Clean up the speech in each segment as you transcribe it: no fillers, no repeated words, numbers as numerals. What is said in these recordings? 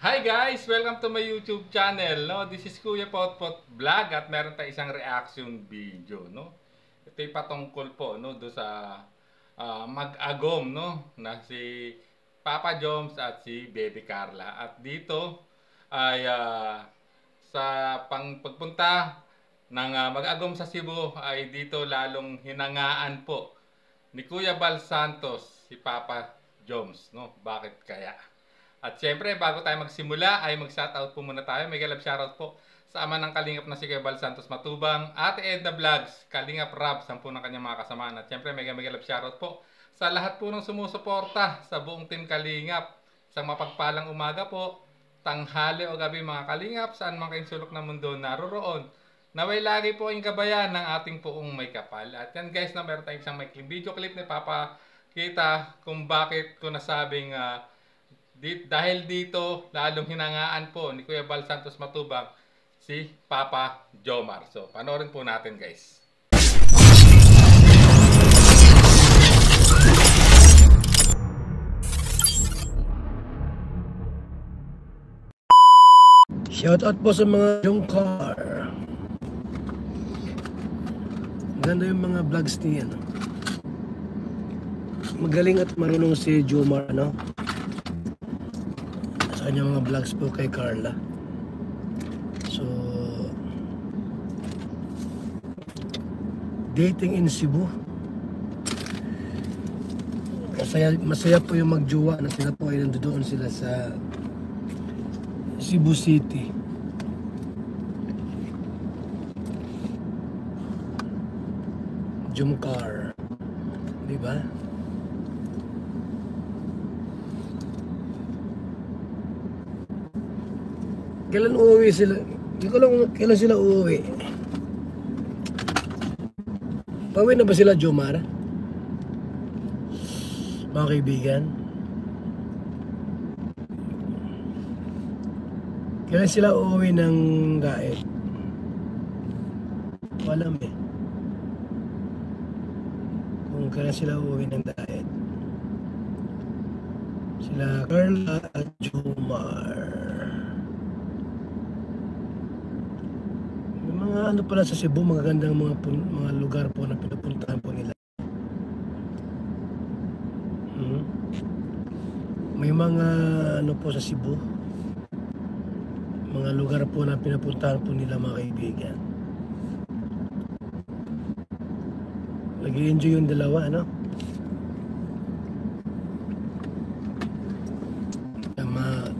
Hi guys! Welcome to my YouTube channel. No? This is Kuya Potpot Vlog at meron tayong isang reaction video. No? Ito'y patungkol po no? Do sa mag-agom no? Na si Papa Joms at si Baby Carla. At dito ay sa pagpunta ng mag-agom sa Cebu ay dito lalong hinangaan po ni Kuya Bal Santos si Papa Joms. No? Bakit kaya? At syempre, bago tayo magsimula, ay mag-shoutout po muna tayo. May galap shoutout po sa ama ng Kalingap na si Kuya Bal Santos Matubang, Ate Edna Vlogs, Kalingap Rab, 10 ng kanyang mga kasamaan. At syempre, may galap shoutout po sa lahat po ng sumusuporta sa buong team Kalingap. Isang mapagpalang umaga po, tanghali o gabi mga Kalingap, saan man kayong sulok ng mundo naroroon. Naway lagi po ang gabayan ng ating poong may kapal. At yan guys, na meron tayong isang maikling video clip ni Papa kita kung bakit ko nasabing dahil dito, lalong hinangaan po ni Kuya Bal Santos Matubang si Papa Jomar. So, panoorin po natin guys. Shoutout po sa mga jungkar. Ganda yung mga vlogs niya. No? Magaling at marunong si Jomar, no? Sa kanyang mga vlogs po kay Carla. So, dating in Cebu. Masaya po yung magjowa na sila po ay nandoon sila sa Cebu City. Jumcar. Diba? Kailan uuwi sila? Hindi ko lang kailan sila uuwi. Pauwi na ba sila, Jomar? Mga kaibigan? Kailan sila uuwi ng Gaet? Walam eh. Kung kailan sila uuwi ng Gaet. Sila Carla at Jomar. Mga ano pala sa Cebu, magagandang mga lugar po na pinapuntahan po nila. May mga ano po sa Cebu, mga lugar po na pinapuntahan po nila mga kaibigan. Nag-i-enjoy yung dalawa, ano?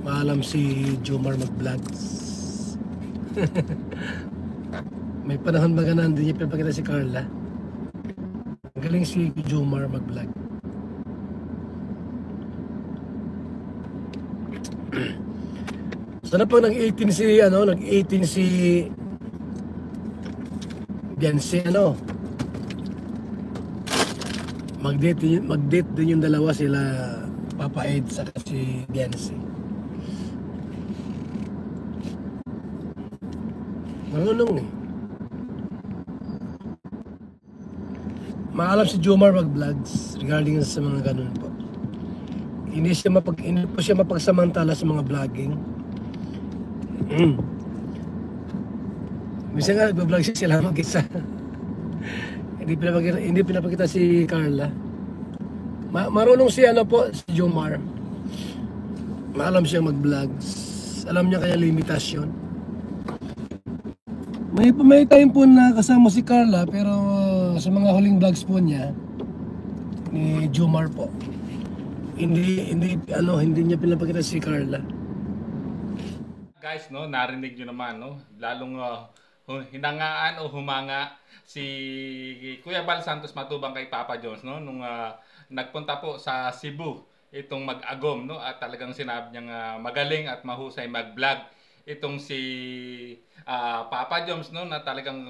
Maalam si Jomar mag-vlogs. May panahon ba na hindi niya pinapakita si Carla? Galing si Jomar mag-vlog. Sana pag nag-18 si nag-18 si Biancy, mag-date din yung dalawa sila, Papa Ed saka si Biancy. Marunong eh. Maalam si Jomar mag-vlogs regarding sa mga ganun po. Hindi po siya mapagsamantala sa mga vlogging. Minsan nga nag-vlog siya sila mag-isa. Hindi pinapakita si Carla. Marunong si si Jomar. Maalam siya mag-vlogs. Alam niya kaya limitasyon. May time po na kasama si Carla, pero sa mga huling vlogs po niya ni Jomar po, hindi niya pinapakita si Carla. Guys, no, narinig nyo naman, no, lalong hinangaan o humanga si Kuya Bal Santos Matubang kay Papa Jones, no, nung nagpunta po sa Cebu itong mag-agom, no, at talagang sinabi niyang magaling at mahusay mag-vlog itong si Papa Joms, no, na talagang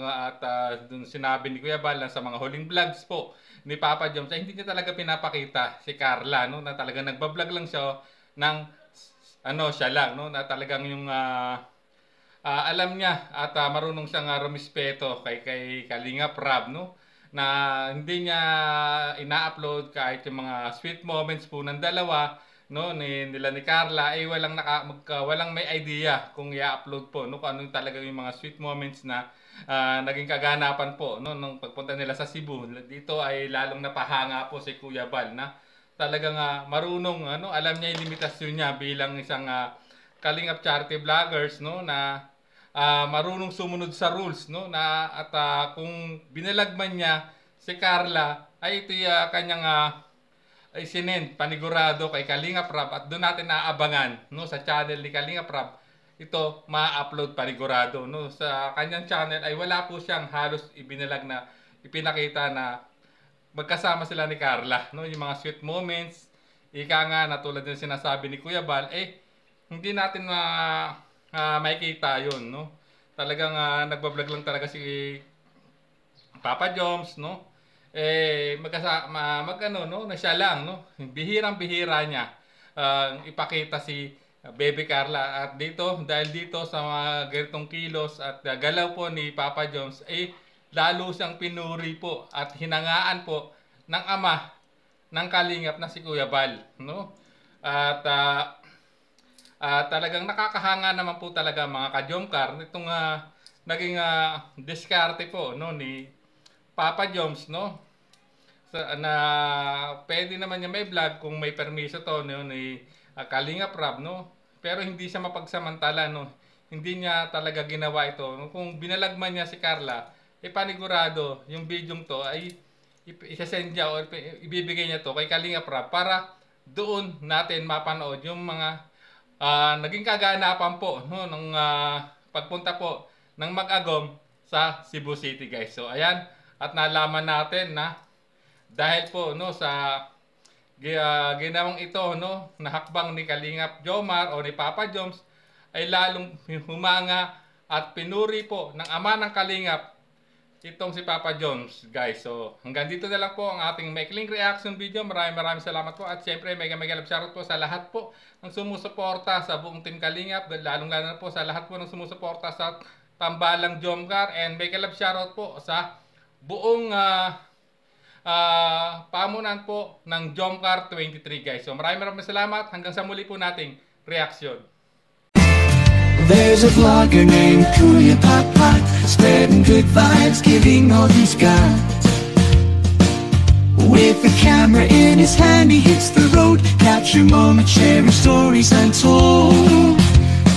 dun sinabi ni Kuya Bal na sa mga huling vlogs po ni Papa Joms ay hindi niya talaga pinapakita si Carla, no, na talagang nagba-vlog lang siya ng siya lang, no, na talagang yung alam niya at marunong siyang rumispeto kay Kalingap Rab, no, na hindi niya ina-upload kahit yung mga sweet moments po ng dalawa no nila ni Carla ay walang may idea kung i-upload po no kung ano yung talaga yung mga sweet moments na naging kaganapan po no nung pagpunta nila sa Cebu. Dito ay lalong napahanga po si Kuya Bal na talagang marunong ano alam niya yung limitasyon niya bilang isang Kalingap charity vloggers no na marunong sumunod sa rules no na at kung binalagman niya si Carla ay ito yung kanyang ay sinend panigurado kay Kalingap Rab at doon natin naaabangan no sa channel ni Kalingap Rab ito ma-upload panigurado no sa kanyang channel ay wala po siyang halos ibinalag na ipinakita na magkasama sila ni Carla no yung mga sweet moments ika nga na tulad ng sinasabi ni Kuya Bal hindi natin makikita yun no talagang nagbablog lang talaga si Papa Joms no magano no na siya lang no bihirang-bihira niya ipakita si Baby Carla at dito dahil dito sa mga ganitong kilos at galaw po ni Papa Joms lalo siyang pinuri po at hinangaan po ng ama ng Kalingap na si Kuya Bal no at talagang nakakahanga naman po talaga mga ka-Jomcar itong naging diskarte po no ni Papa Joms no na pwede naman niya may vlog kung may permiso to no ni Kalingap Rab no pero hindi siya mapagsamantala no hindi niya talaga ginawa ito no? Kung binalagman niya si Carla panigurado yung video to ay isasend niya o ibibigay niya to kay Kalingap Rab para doon natin mapanood yung mga naging kaganapan po no ng pagpunta po ng Mag-Agom sa Cebu City guys so ayan at nalaman natin na dahil po no sa ginawang ito no na hakbang ni Kalingap Jomar o ni Papa Joms ay lalong humanga at pinuri po ng ama ng Kalingap itong si Papa Joms guys. So hanggang dito na lang po ang ating maikling reaction video. Maraming salamat po at syempre mega love shoutout po sa lahat po ng sumusuporta sa buong Team Kalingap, lalong lalo na po sa lahat po ng sumusuporta sa Tambalang Jomcar and mega love shoutout po sa buong pamunan po ng Jomcar 23 guys. So maraming salamat hanggang sa muli po nating reaction. There's a vlogger named Kuya Pot, spreading good vibes, giving all he's got. With the camera in his hand, he hits the road, capture moments, sharing stories untold.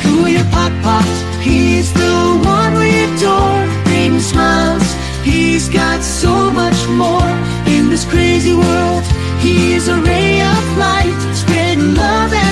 Kuya Pot, he's the one we adore, bringing smiles. He's got so much more in this crazy world. He is a ray of light, spreading love.